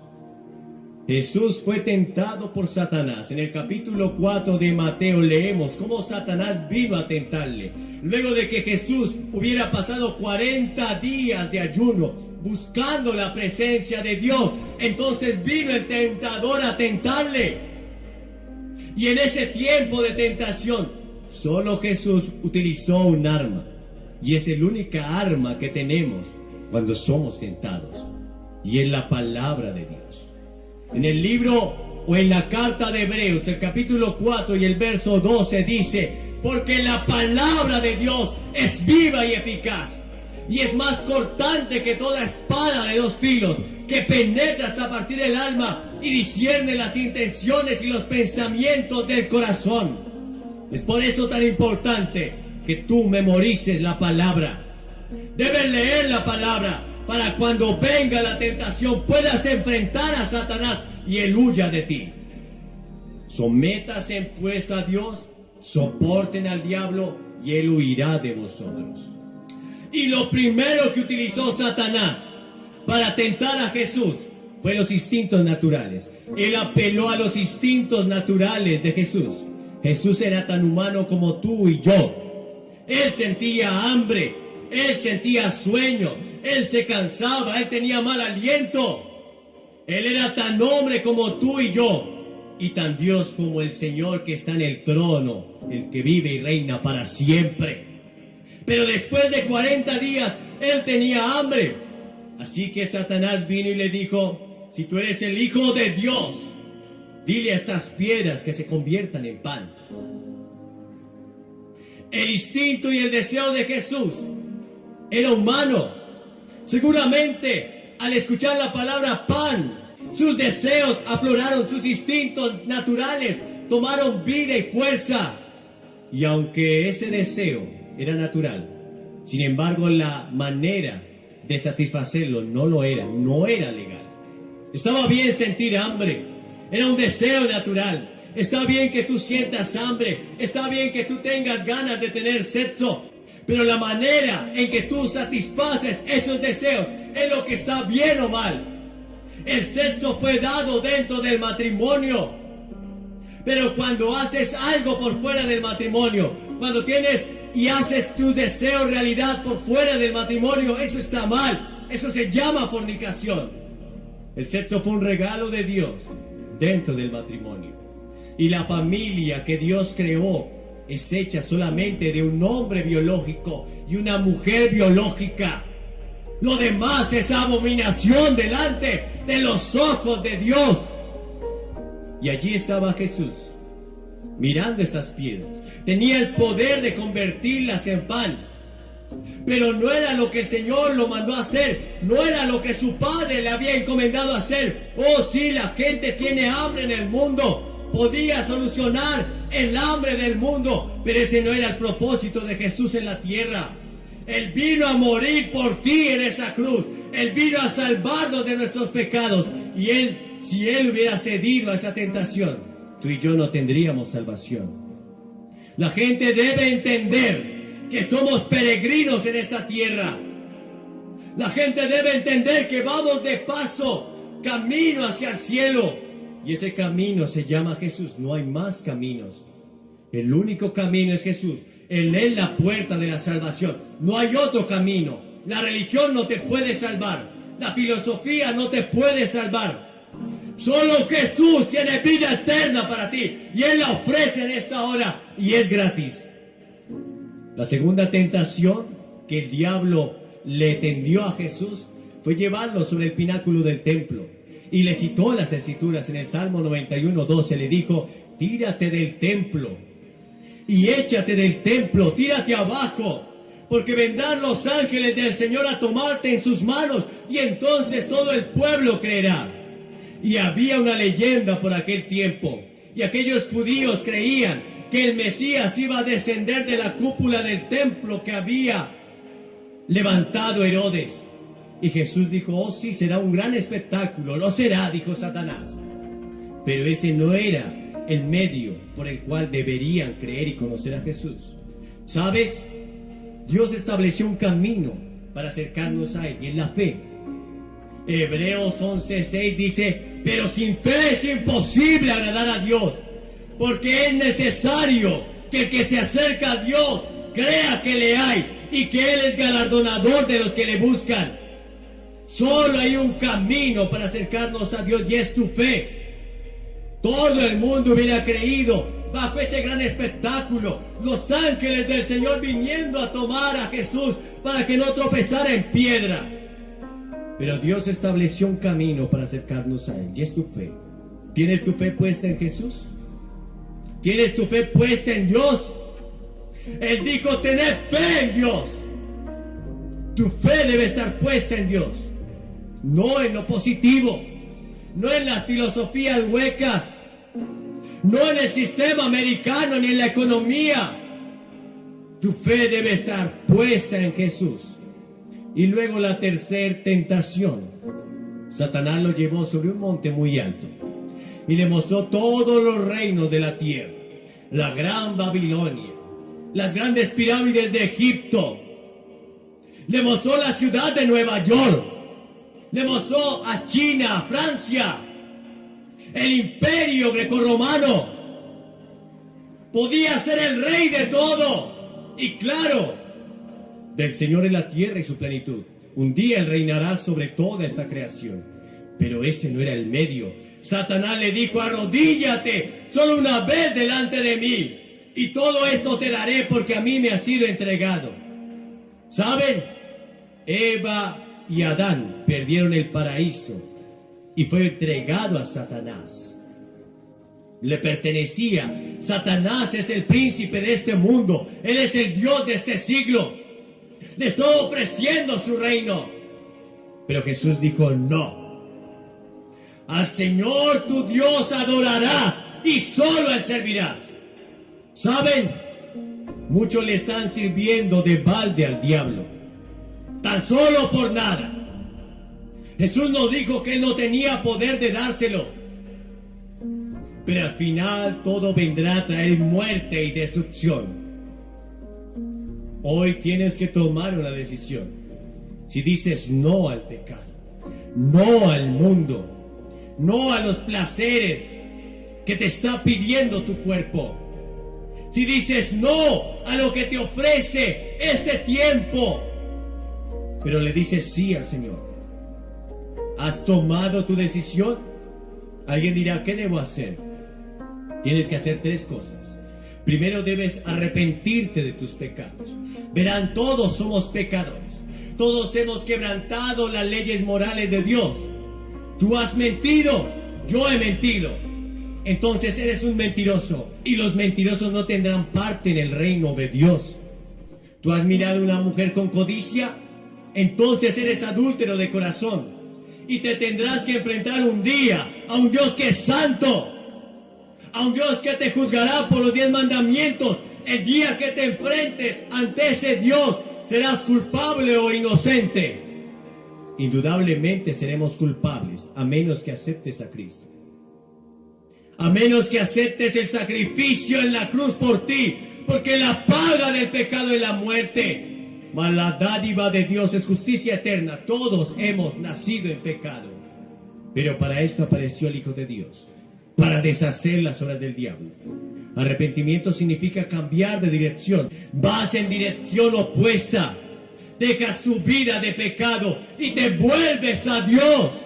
Jesús fue tentado por Satanás. En el capítulo 4 de Mateo leemos cómo Satanás vino a tentarle. Luego de que Jesús hubiera pasado 40 días de ayuno buscando la presencia de Dios, entonces vino el tentador a tentarle. Y en ese tiempo de tentación, solo Jesús utilizó un arma. Y es el única arma que tenemos cuando somos tentados. Y es la palabra de Dios. En el libro o en la carta de Hebreos, el capítulo 4 y el verso 12 dice: porque la palabra de Dios es viva y eficaz, y es más cortante que toda espada de dos filos, que penetra hasta partir del alma y discierne las intenciones y los pensamientos del corazón. Es por eso tan importante que tú memorices la palabra. Debes leer la palabra para cuando venga la tentación puedas enfrentar a Satanás y él huya de ti. Sométase pues a Dios, soporten al diablo y él huirá de vosotros. Y lo primero que utilizó Satanás para tentar a Jesús fue los instintos naturales. Él apeló a los instintos naturales de Jesús. Jesús era tan humano como tú y yo. Él sentía hambre, él sentía sueño, él se cansaba, él tenía mal aliento. Él era tan hombre como tú y yo, y tan Dios como el Señor que está en el trono, el que vive y reina para siempre. Pero después de 40 días, él tenía hambre. Así que Satanás vino y le dijo: si tú eres el Hijo de Dios, dile a estas piedras que se conviertan en pan. El instinto y el deseo de Jesús era humano. Seguramente al escuchar la palabra pan, sus deseos afloraron, sus instintos naturales tomaron vida y fuerza. Y aunque ese deseo era natural, sin embargo la manera de satisfacerlo no era legal. Estaba bien sentir hambre, era un deseo natural. Está bien que tú sientas hambre, está bien que tú tengas ganas de tener sexo, pero la manera en que tú satisfaces esos deseos es lo que está bien o mal. El sexo fue dado dentro del matrimonio, pero cuando haces algo por fuera del matrimonio, cuando tienes y haces tus deseos realidad por fuera del matrimonio, eso está mal. Eso se llama fornicación. El sexo fue un regalo de Dios dentro del matrimonio. Y la familia que Dios creó es hecha solamente de un hombre biológico y una mujer biológica. Lo demás es abominación delante de los ojos de Dios. Y allí estaba Jesús, mirando esas piedras. Tenía el poder de convertirlas en pan. Pero no era lo que el Señor lo mandó a hacer. No era lo que su Padre le había encomendado a hacer. Oh, sí, la gente tiene hambre en el mundo. Podía solucionar el hambre del mundo, pero ese no era el propósito de Jesús en la tierra. Él vino a morir por ti en esa cruz. Él vino a salvarnos de nuestros pecados. Y Él, si Él hubiera cedido a esa tentación, tú y yo no tendríamos salvación. La gente debe entender que somos peregrinos en esta tierra. La gente debe entender que vamos de paso, camino hacia el cielo. Y ese camino se llama Jesús. No hay más caminos. El único camino es Jesús. Él es la puerta de la salvación. No hay otro camino. La religión no te puede salvar. La filosofía no te puede salvar. Solo Jesús tiene vida eterna para ti. Y Él la ofrece en esta hora. Y es gratis. La segunda tentación que el diablo le tendió a Jesús fue llevarlo sobre el pináculo del templo. Y le citó las escrituras en el Salmo 91:12. Le dijo: tírate del templo y échate del templo, tírate abajo, porque vendrán los ángeles del Señor a tomarte en sus manos, y entonces todo el pueblo creerá. Y había una leyenda por aquel tiempo, y aquellos judíos creían que el Mesías iba a descender de la cúpula del templo que había levantado Herodes. Y Jesús dijo: oh sí, será un gran espectáculo. Lo será, dijo Satanás. Pero ese no era el medio por el cual deberían creer y conocer a Jesús. ¿Sabes? Dios estableció un camino para acercarnos a Él, y es la fe. Hebreos 11:6 dice: pero sin fe es imposible agradar a Dios, porque es necesario que el que se acerca a Dios crea que le hay y que Él es galardonador de los que le buscan. Solo hay un camino para acercarnos a Dios, y es tu fe. Todo el mundo hubiera creído bajo ese gran espectáculo, los ángeles del Señor viniendo a tomar a Jesús para que no tropezara en piedra. Pero Dios estableció un camino para acercarnos a Él, y es tu fe. ¿Tienes tu fe puesta en Jesús? ¿Tienes tu fe puesta en Dios? Él dijo: tened fe en Dios. Tu fe debe estar puesta en Dios, no en lo positivo, no en las filosofías huecas, no en el sistema americano ni en la economía. Tu fe debe estar puesta en Jesús. Y luego la tercera tentación. Satanás lo llevó sobre un monte muy alto y le mostró todos los reinos de la tierra, la gran Babilonia, las grandes pirámides de Egipto. Le mostró la ciudad de Nueva York. Le mostró a China, a Francia, el imperio grecorromano. Podía ser el rey de todo. Y claro, del Señor es la tierra y su plenitud. Un día Él reinará sobre toda esta creación. Pero ese no era el medio. Satanás le dijo: arrodíllate solo una vez delante de mí, y todo esto te daré, porque a mí me ha sido entregado. ¿Saben? Eva y Adán perdieron el paraíso y fue entregado a Satanás. Le pertenecía. Satanás es el príncipe de este mundo. Él es el Dios de este siglo. Le está ofreciendo su reino. Pero Jesús dijo: no. Al Señor tu Dios adorarás, y solo a Él servirás. ¿Saben? Muchos le están sirviendo de balde al diablo, tan solo por nada. Jesús nos dijo que Él no tenía poder de dárselo. Pero al final todo vendrá a traer muerte y destrucción. Hoy tienes que tomar una decisión. Si dices no al pecado, no al mundo, no a los placeres que te está pidiendo tu cuerpo, si dices no a lo que te ofrece este tiempo, pero le dices sí al Señor, ¿has tomado tu decisión? Alguien dirá: ¿qué debo hacer? Tienes que hacer tres cosas. Primero, debes arrepentirte de tus pecados. Verán, todos somos pecadores. Todos hemos quebrantado las leyes morales de Dios. Tú has mentido, yo he mentido. Entonces eres un mentiroso, y los mentirosos no tendrán parte en el reino de Dios. Tú has mirado a una mujer con codicia, entonces eres adúltero de corazón, y te tendrás que enfrentar un día a un Dios que es santo, a un Dios que te juzgará por los 10 mandamientos. El día que te enfrentes ante ese Dios, serás culpable o inocente. Indudablemente seremos culpables, a menos que aceptes a Cristo, a menos que aceptes el sacrificio en la cruz por ti, porque la paga del pecado es la muerte, mas la dádiva de Dios es justicia eterna. Todos hemos nacido en pecado, pero para esto apareció el Hijo de Dios, para deshacer las obras del diablo. Arrepentimiento significa cambiar de dirección. Vas en dirección opuesta. Dejas tu vida de pecado y te vuelves a Dios.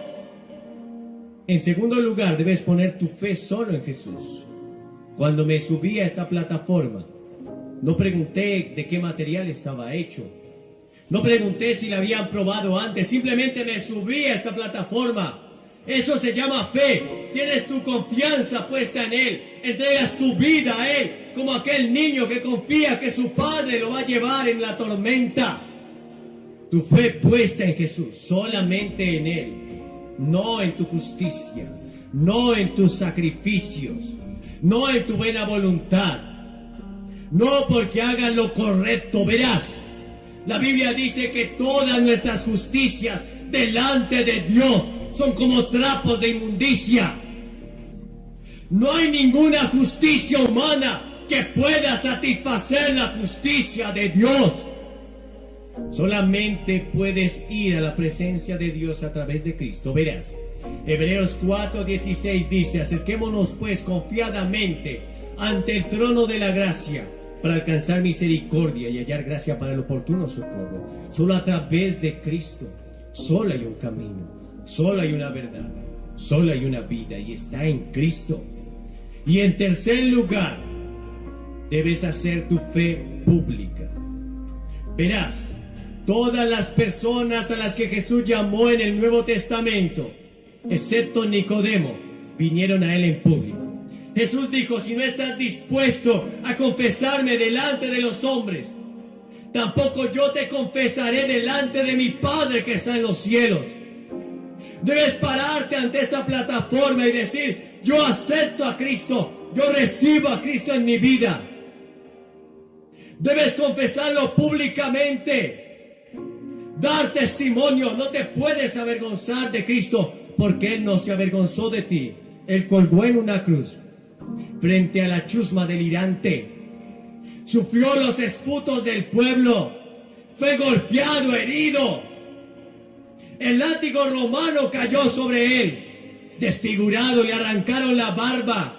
En segundo lugar, debes poner tu fe solo en Jesús. Cuando me subí a esta plataforma, no pregunté de qué material estaba hecho. No pregunté si la habían probado antes. Simplemente me subí a esta plataforma. Eso se llama fe. Tienes tu confianza puesta en Él. Entregas tu vida a Él, como aquel niño que confía que su padre lo va a llevar en la tormenta. Tu fe puesta en Jesús, solamente en Él. No en tu justicia, no en tus sacrificios, no en tu buena voluntad. no porque hagan lo correcto. Verás, la Biblia dice que todas nuestras justicias delante de Dios son como trapos de inmundicia. No hay ninguna justicia humana que pueda satisfacer la justicia de Dios. Solamente puedes ir a la presencia de Dios a través de Cristo. Verás, Hebreos 4:16 dice: acerquémonos pues confiadamente ante el trono de la gracia para alcanzar misericordia y hallar gracia para el oportuno socorro. Solo a través de Cristo, solo hay un camino, solo hay una verdad, solo hay una vida, y está en Cristo. Y en tercer lugar, debes hacer tu fe pública. Verás, todas las personas a las que Jesús llamó en el Nuevo Testamento, excepto Nicodemo, vinieron a él en público. Jesús dijo: si no estás dispuesto a confesarme delante de los hombres, tampoco yo te confesaré delante de mi Padre que está en los cielos. Debes pararte ante esta plataforma y decir: yo acepto a Cristo, yo recibo a Cristo en mi vida. Debes confesarlo públicamente, dar testimonio. No te puedes avergonzar de Cristo, porque Él no se avergonzó de ti. Él colgó en una cruz frente a la chusma delirante, sufrió los esputos del pueblo, fue golpeado, herido. El látigo romano cayó sobre él, desfigurado, le arrancaron la barba.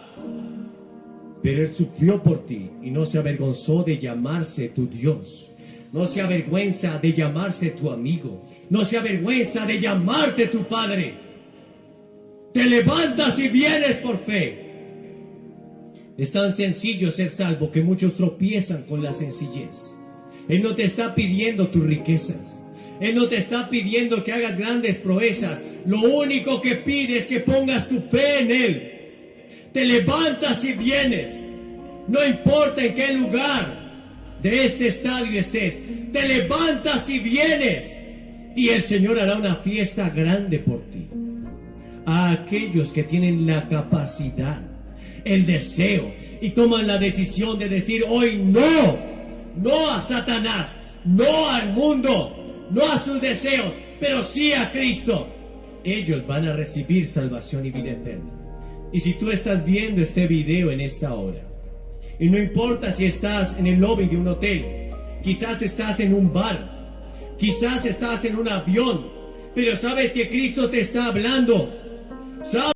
Pero Él sufrió por ti y no se avergonzó de llamarse tu Dios. No se avergüenza de llamarse tu amigo. No se avergüenza de llamarte tu Padre. Te levantas y vienes por fe. Es tan sencillo ser salvo que muchos tropiezan con la sencillez. Él no te está pidiendo tus riquezas. Él no te está pidiendo que hagas grandes proezas. Lo único que pide es que pongas tu fe en Él. Te levantas y vienes. No importa en qué lugar de este estadio estés. Te levantas y vienes. Y el Señor hará una fiesta grande por ti. A aquellos que tienen la capacidad, el deseo y toman la decisión de decir hoy no, no a Satanás, no al mundo, no a sus deseos, pero sí a Cristo, ellos van a recibir salvación y vida eterna. Y si tú estás viendo este video en esta hora, y no importa si estás en el lobby de un hotel, quizás estás en un bar, quizás estás en un avión, pero sabes que Cristo te está hablando. ¿Sabes?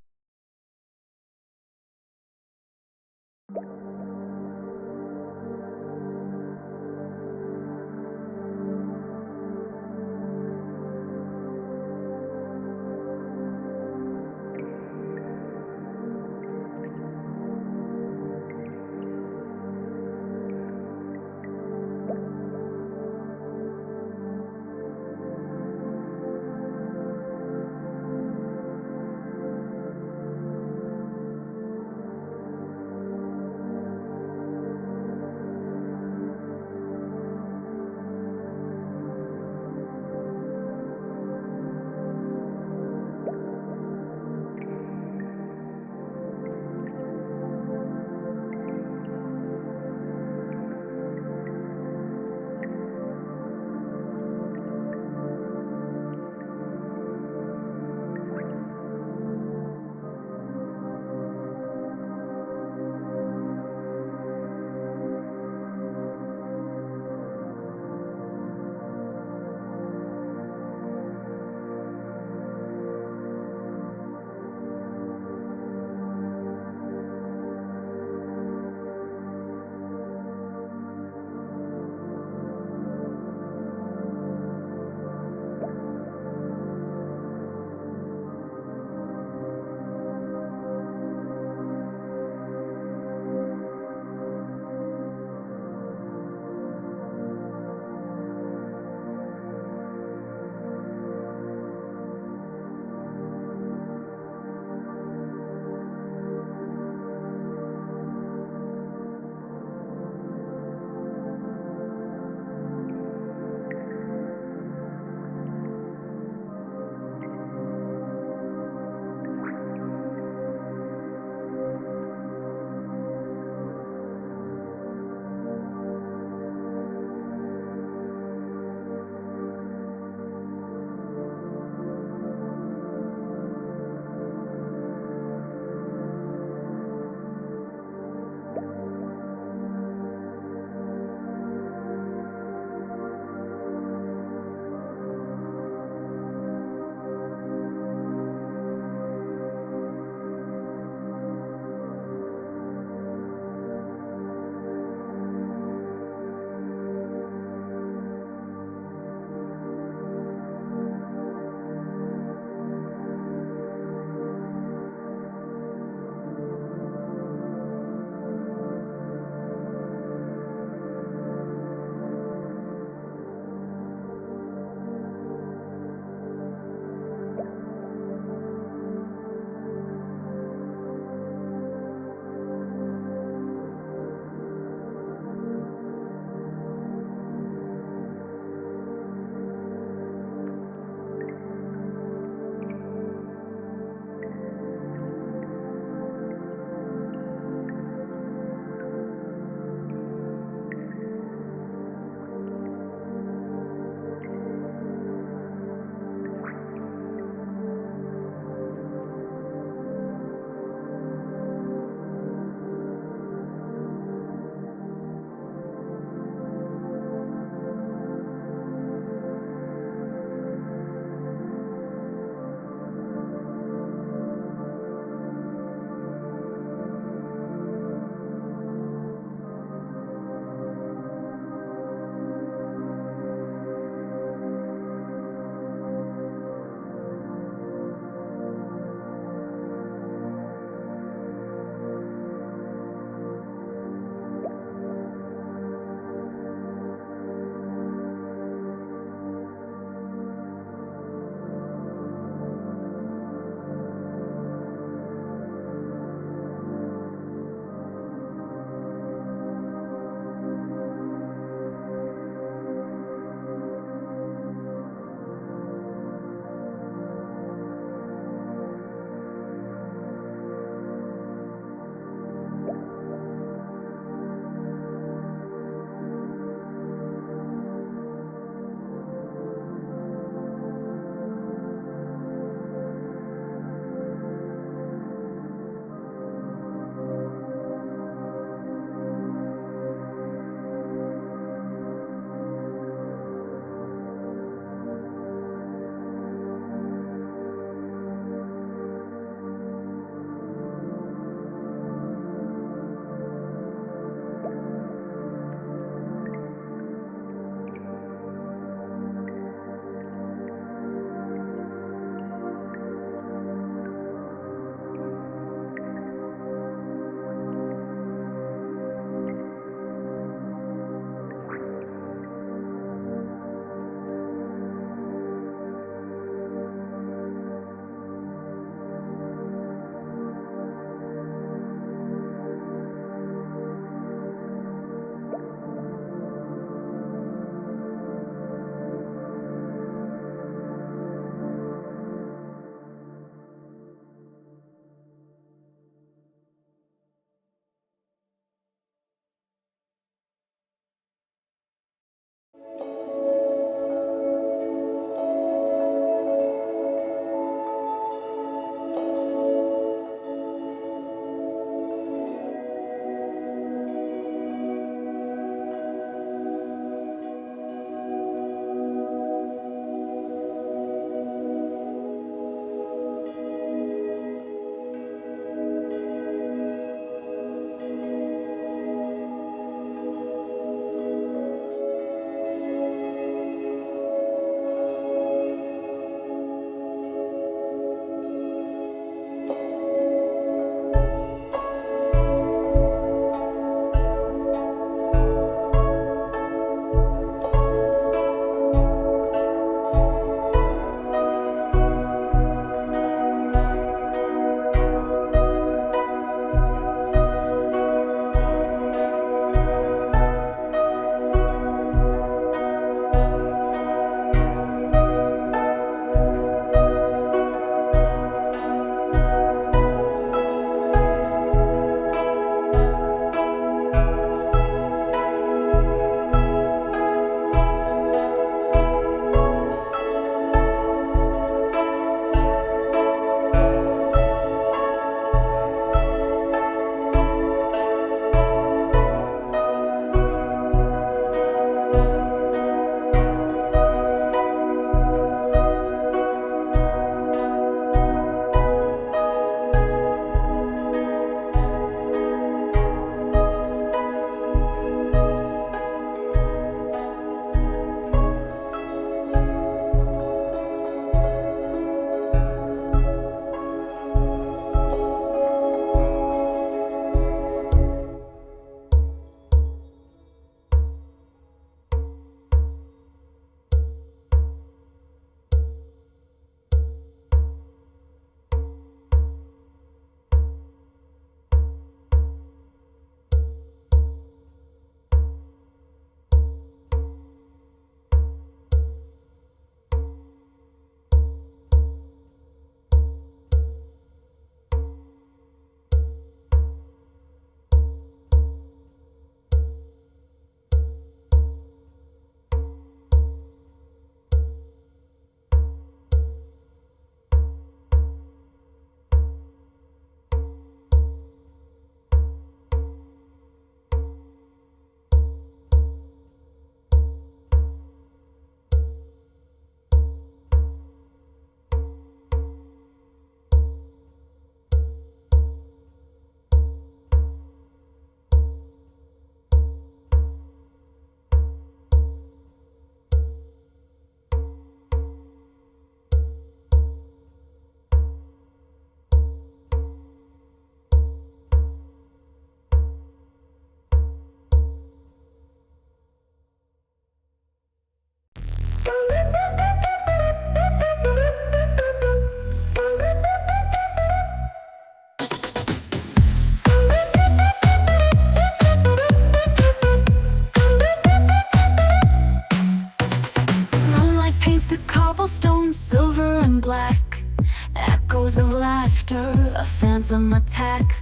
after a phantom attack.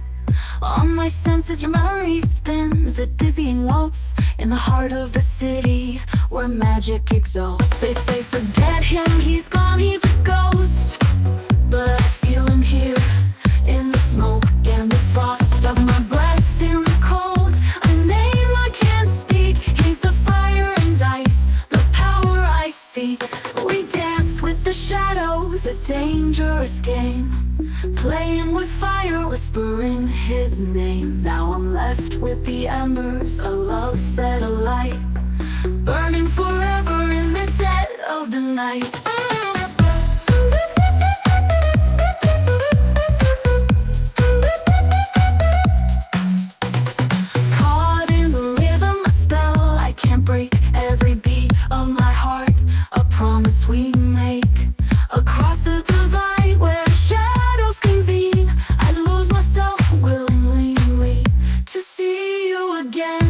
On my senses your memory spins, a dizzying waltz in the heart of the city where magic exalts. They say forget him, he's gone, he's a ghost, but I feel him here in the smoke and the frost of my breath in the cold. A name I can't speak, he's the fire and ice, the power I seek. We dance with the shadows, a dangerous game, playing with fire, whispering his name. Now I'm left with the embers, a love set alight, burning forever in the dead of the night. Caught in the rhythm, a spell I can't break, every beat of my heart, a promise we make. Across the divide where shadows convene, I'd lose myself willingly to see you again.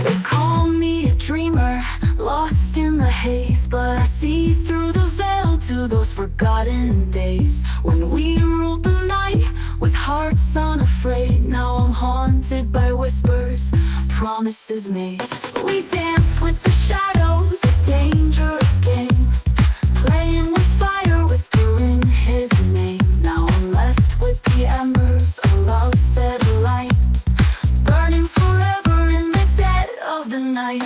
They call me a dreamer, lost in the haze, but I see through the veil to those forgotten days when we ruled the night with hearts unafraid. Now I'm haunted by whispers, promises made. We dance with the shadows, a dangerous game, playing with fire, whispering his name. Now I'm left with the embers, a love set alight, burning forever in the dead of the night.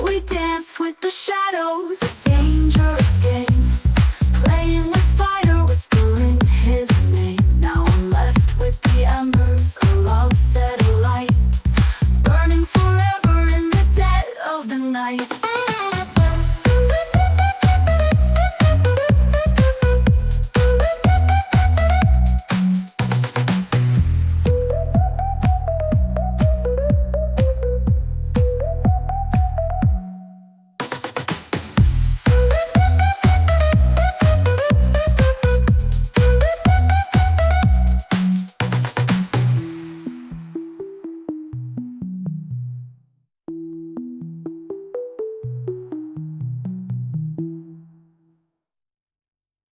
We dance with the shadows.